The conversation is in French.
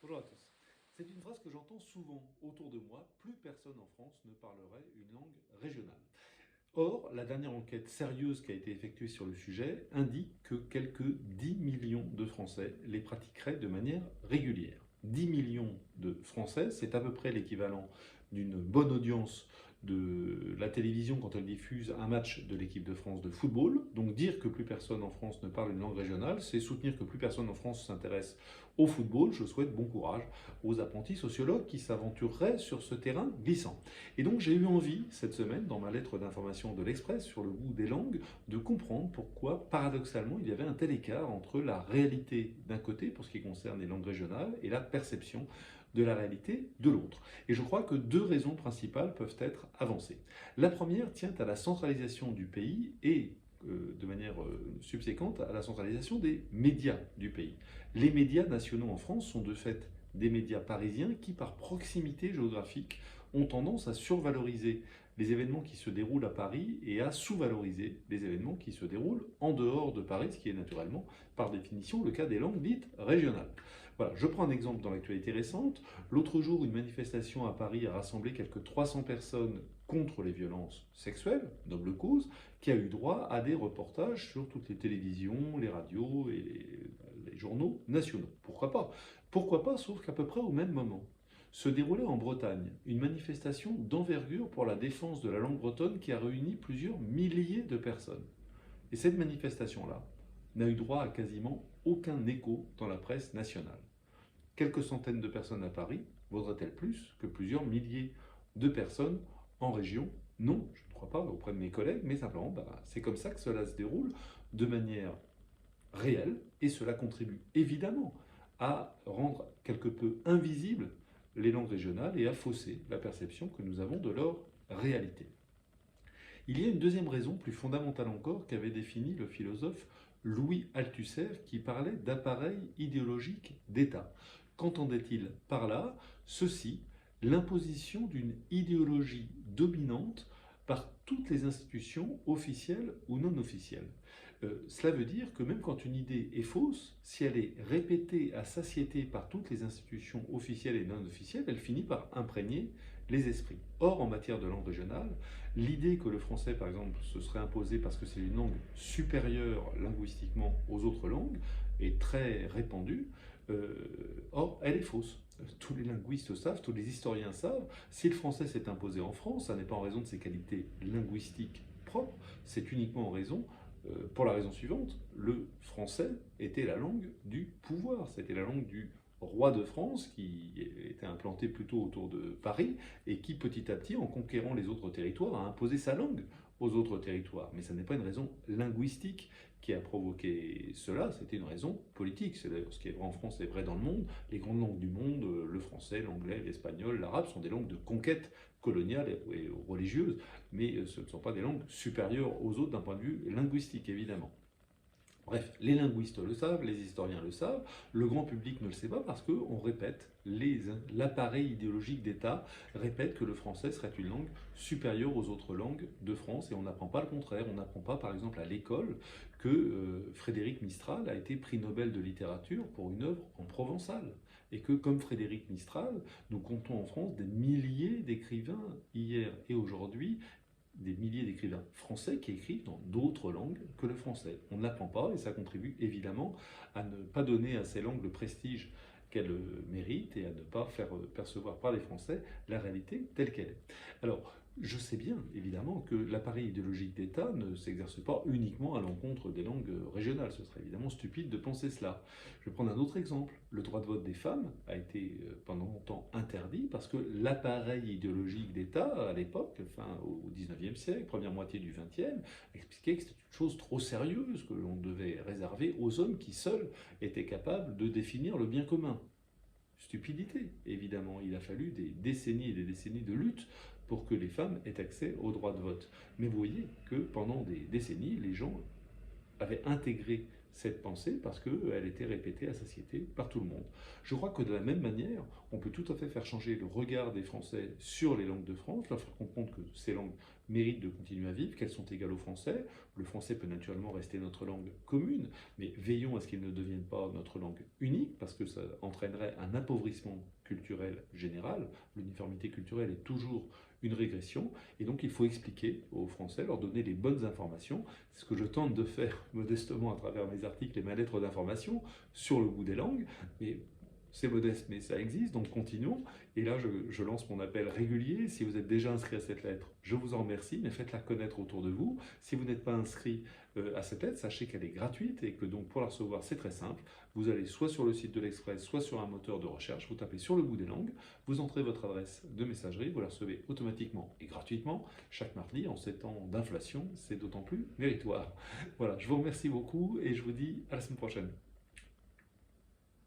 Bonjour à tous. C'est une phrase que j'entends souvent autour de moi. Plus personne en France ne parlerait une langue régionale. Or, la dernière enquête sérieuse qui a été effectuée sur le sujet indique que quelques 10 millions de Français les pratiqueraient de manière régulière. 10 millions de Français, c'est à peu près l'équivalent d'une bonne audience de la télévision quand elle diffuse un match de l'équipe de France de football. Donc dire que plus personne en France ne parle une langue régionale, c'est soutenir que plus personne en France s'intéresse au football. Je souhaite bon courage aux apprentis sociologues qui s'aventureraient sur ce terrain glissant. Et donc j'ai eu envie cette semaine, dans ma lettre d'information de l'Express sur le goût des langues, de comprendre pourquoi paradoxalement il y avait un tel écart entre la réalité d'un côté pour ce qui concerne les langues régionales et la perception de la réalité de l'autre. Et je crois que deux raisons principales peuvent être avancées. La première tient à la centralisation du pays et de manière subséquente à la centralisation des médias du pays. Les médias nationaux en France sont de fait des médias parisiens qui, par proximité géographique, ont tendance à survaloriser les événements qui se déroulent à Paris et à sous-valoriser les événements qui se déroulent en dehors de Paris, ce qui est naturellement, par définition, le cas des langues dites régionales. Voilà, je prends un exemple dans l'actualité récente. L'autre jour, une manifestation à Paris a rassemblé quelques 300 personnes contre les violences sexuelles, noble cause, qui a eu droit à des reportages sur toutes les télévisions, les radios et les journaux nationaux. Pourquoi pas? Pourquoi pas, sauf qu'à peu près au même moment se déroulait en Bretagne une manifestation d'envergure pour la défense de la langue bretonne qui a réuni plusieurs milliers de personnes. Et cette manifestation-là n'a eu droit à quasiment aucun écho dans la presse nationale. Quelques centaines de personnes à Paris vaudraient-elles plus que plusieurs milliers de personnes en région? Non, je ne crois pas auprès de mes collègues, mais simplement, c'est comme ça que cela se déroule de manière réelle, et cela contribue évidemment à rendre quelque peu invisibles les langues régionales et à fausser la perception que nous avons de leur réalité. Il y a une deuxième raison, plus fondamentale encore, qu'avait définie le philosophe Louis Althusser, qui parlait d'appareil idéologique d'État. Qu'entendait-il par là? Ceci, l'imposition d'une idéologie dominante par toutes les institutions officielles ou non officielles. Cela veut dire que même quand une idée est fausse, si elle est répétée à satiété par toutes les institutions officielles et non officielles, elle finit par imprégner les esprits. Or, en matière de langue régionale, l'idée que le français, par exemple, se serait imposé parce que c'est une langue supérieure linguistiquement aux autres langues est très répandue. Or, elle est fausse. Tous les linguistes savent, tous les historiens savent, si le français s'est imposé en France, ça n'est pas en raison de ses qualités linguistiques propres, c'est uniquement en raison, pour la raison suivante, le français était la langue du pouvoir, c'était la langue du roi de France qui était implanté plutôt autour de Paris et qui petit à petit, en conquérant les autres territoires, a imposé sa langue aux autres territoires. Mais ça n'est pas une raison linguistique qui a provoqué cela, c'était une raison politique. C'est d'ailleurs ce qui est vrai en France est vrai dans le monde. Les grandes langues du monde, le français, l'anglais, l'espagnol, l'arabe, sont des langues de conquête coloniale et religieuse, mais ce ne sont pas des langues supérieures aux autres d'un point de vue linguistique, évidemment. Bref, les linguistes le savent, les historiens le savent, le grand public ne le sait pas parce qu'on répète, l'appareil idéologique d'État répète que le français serait une langue supérieure aux autres langues de France et on n'apprend pas le contraire. On n'apprend pas par exemple à l'école que Frédéric Mistral a été prix Nobel de littérature pour une œuvre en provençal et que comme Frédéric Mistral, nous comptons en France des milliers d'écrivains hier et aujourd'hui, des milliers d'écrivains français qui écrivent dans d'autres langues que le français. On ne l'apprend pas et ça contribue évidemment à ne pas donner à ces langues le prestige qu'elles méritent et à ne pas faire percevoir par les Français la réalité telle qu'elle est. Alors, je sais bien, évidemment, que l'appareil idéologique d'État ne s'exerce pas uniquement à l'encontre des langues régionales. Ce serait évidemment stupide de penser cela. Je vais prendre un autre exemple. Le droit de vote des femmes a été pendant longtemps interdit parce que l'appareil idéologique d'État, à l'époque, enfin au 19e siècle, première moitié du 20e, expliquait que c'était une chose trop sérieuse, que l'on devait réserver aux hommes qui seuls étaient capables de définir le bien commun. Stupidité, évidemment. Il a fallu des décennies et des décennies de lutte pour que les femmes aient accès au droit de vote. Mais vous voyez que pendant des décennies, les gens avaient intégré cette pensée parce qu'elle était répétée à satiété par tout le monde. Je crois que de la même manière, on peut tout à fait faire changer le regard des Français sur les langues de France, leur faire comprendre que ces langues méritent de continuer à vivre, qu'elles sont égales au français. Le français peut naturellement rester notre langue commune, mais veillons à ce qu'il ne devienne pas notre langue unique, parce que ça entraînerait un appauvrissement culturel général. L'uniformité culturelle est toujours une régression, et donc il faut expliquer aux Français, leur donner les bonnes informations. C'est ce que je tente de faire modestement à travers mes articles et ma lettre d'information sur le goût des langues, mais c'est modeste, mais ça existe, donc continuons. Et là, je lance mon appel régulier. Si vous êtes déjà inscrit à cette lettre, je vous en remercie, mais faites-la connaître autour de vous. Si vous n'êtes pas inscrit à cette lettre, sachez qu'elle est gratuite et que donc pour la recevoir, c'est très simple. Vous allez soit sur le site de l'Express, soit sur un moteur de recherche, vous tapez sur le goût des langues, vous entrez votre adresse de messagerie, vous la recevez automatiquement et gratuitement chaque mardi. En ces temps d'inflation, c'est d'autant plus méritoire. Voilà, je vous remercie beaucoup et je vous dis à la semaine prochaine.